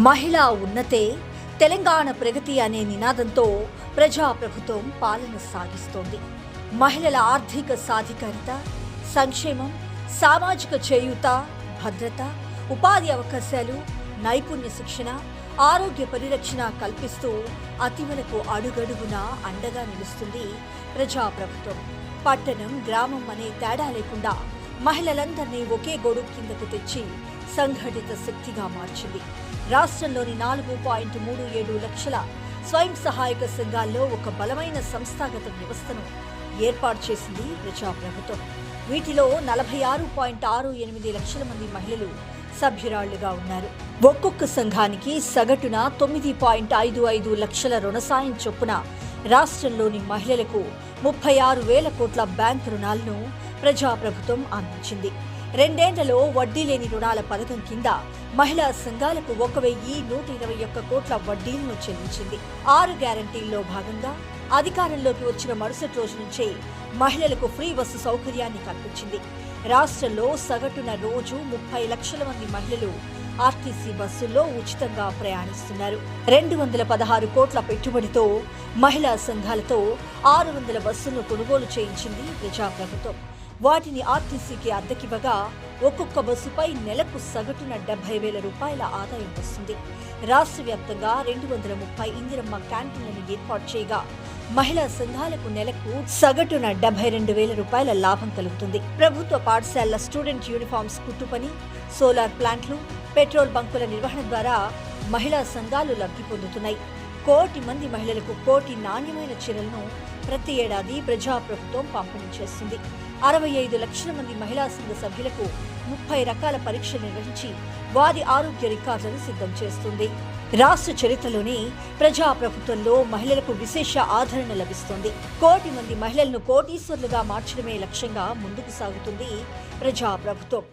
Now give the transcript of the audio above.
మహిళా ఉన్నతే తెలంగాణ ప్రగతి అనే నినాదంతో ప్రజాప్రభుత్వం పాలన సాగిస్తోంది. మహిళల ఆర్థిక సాధికారత, సంక్షేమం, సామాజిక చేయూత, భద్రత, ఉపాధి అవకాశాలు, నైపుణ్య శిక్షణ, ఆరోగ్య పరిరక్షణ కల్పిస్తూ అతివలకు అడుగడుగునా అండగా నిలుస్తుంది ప్రజాప్రభుత్వం. పట్టణం, గ్రామం అనే తేడా లేకుండా మహిళలందరినీ ఒకే గొడుగు కిందకు తెచ్చి సంఘటిత శక్తిగా మార్చింది. రాష్ట్రంలోని 4.37 లక్షల స్వయం సహాయక సంఘాల్లో ఒక బలమైన సంస్థాగత వ్యవస్థను ఏర్పాటు చేసింది ప్రజాప్రభుత్వం. వీటిలో 46.68 లక్షల మంది మహిళలు సభ్యురాళ్లుగా ఉన్నారు. ఒక్కొక్క సంఘానికి సగటున 9.55 లక్షల రుణ సాయం చొప్పున రాష్ట్రంలోని మహిళలకు 36,000 కోట్ల బ్యాంకు రుణాలను ప్రజాప్రభుత్వం అందించింది. 2 ఏళ్లలో వడ్డీ లేని రుణాల పథకం కింద మహిళా సంఘాలకు 1,121 కోట్ల వడ్డీలను చెల్లించింది. 6 గ్యారంటీల్లో భాగంగా అధికారంలోకి వచ్చిన మరుసటి రోజు నుంచే మహిళలకు ఫ్రీ బస్సు సౌకర్యాన్ని కల్పించింది. రాష్ట్రంలో సగటున రోజు 30 లక్షల మంది మహిళలు ఆర్టీసీ బస్సుల్లో ఉచితంగా ప్రయాణిస్తున్నారు. 216 కోట్ల పెట్టుబడితో మహిళా సంఘాలతో 600 బస్సులను కొనుగోలు చేయించింది ప్రజాప్రభుత్వం. వాటిని ఆర్టీసీకి అద్దెకివ్వగా ఒక్కొక్క బస్సుపై నెలకు సగటున 70,000 రూపాయల ఆదాయం వస్తుంది. రాష్ట్ర వ్యాప్తంగా 230 ఇందిరమ్మ క్యాంటీన్లను ఏర్పాటు చేయగా మహిళా సంఘాలకు నెలకు సగటున 72,000 రూపాయల లాభం కలుగుతుంది. ప్రభుత్వ పాఠశాలల స్టూడెంట్ యూనిఫామ్స్ కుట్టుపని, సోలార్ ప్లాంట్లు, పెట్రోల్ బంకుల నిర్వహణ ద్వారా మహిళా సంఘాలు లబ్ధి పొందుతున్నాయి. 1 కోటి మంది మహిళలకు 1 కోటి నాణ్యమైన చీరలను ప్రతి ఏడాది ప్రజాప్రభుత్వం పంపిణీ చేస్తుంది. 65 లక్షల మంది మహిళా సంఘ సభ్యులకు 30 రకాల పరీక్షలు నిర్వహించి వారి ఆరోగ్య రికార్డులను సిద్ధం చేస్తుంది. రాష్ట్ర చరిత్రలోనే ప్రజాప్రభుత్వంలో మహిళలకు విశేష ఆదరణ లభిస్తోంది. 1 కోటి మంది మహిళలను కోటీశ్వరులుగా మార్చడమే లక్ష్యంగా ముందుకు సాగుతుంది ప్రజాప్రభుత్వం.